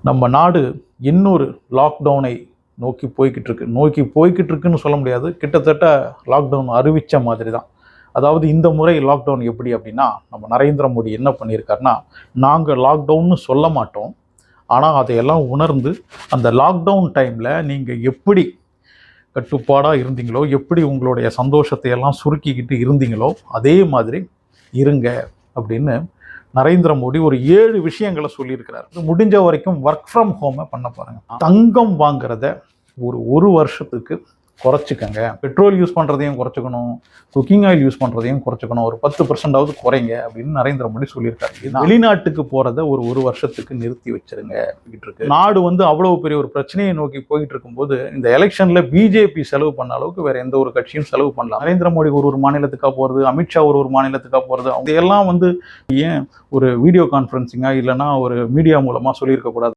நம்ம நாடு இன்னொரு லாக்டவுனை நோக்கி போய்கிட்டு இருக்குன்னு சொல்ல முடியாது. கிட்டத்தட்ட லாக்டவுன் அறிவித்த மாதிரி தான். அதாவது இந்த முறை லாக்டவுன் எப்படி அப்படின்னா, நம்ம நரேந்திர மோடி என்ன பண்ணியிருக்காருன்னா, நாங்கள் லாக்டவுன்னு சொல்ல மாட்டோம், ஆனால் அதையெல்லாம் உணர்ந்து அந்த லாக்டவுன் டைமில் நீங்கள் எப்படி கட்டுப்பாடாக இருந்தீங்களோ, எப்படி உங்களுடைய சந்தோஷத்தை எல்லாம் சுருக்கிக்கிட்டு இருந்தீங்களோ அதே மாதிரி இருங்க அப்படின்னு நரேந்திர மோடி ஒரு 7 விஷயங்களை சொல்லியிருக்கிறார். முடிஞ்ச வரைக்கும் ஒர்க் ஃப்ரம் ஹோமை பண்ண பாருங்க. தங்கம் வாங்குறத ஒரு வருஷத்துக்கு குறைச்சிக்கங்க. பெட்ரோல் யூஸ் பண்ணுறதையும் குறைச்சிக்கணும், குக்கிங் ஆயில் யூஸ் பண்ணுறதையும் குறைச்சிக்கணும், ஒரு 10% குறைங்க அப்படின்னு நரேந்திர மோடி சொல்லியிருக்காரு. வெளிநாட்டுக்கு போகிறத ஒரு வருஷத்துக்கு நிறுத்தி வச்சிருங்க. நாடு அவ்வளவு பெரிய ஒரு பிரச்சனையை நோக்கி போயிட்டு இருக்கும்போது இந்த எலெக்ஷனில் பிஜேபி செலவு பண்ண அளவுக்கு வேற எந்த ஒரு கட்சியும் செலவு பண்ணலாம். நரேந்திர மோடி ஒரு மாநிலத்துக்காக போகிறது, அமித்ஷா ஒரு மாநிலத்துக்காக போகிறது, அவங்க எல்லாம் ஏன் ஒரு வீடியோ கான்ஃபரன்சிங்கா இல்லைன்னா ஒரு மீடியா மூலமாக சொல்லியிருக்க கூடாது?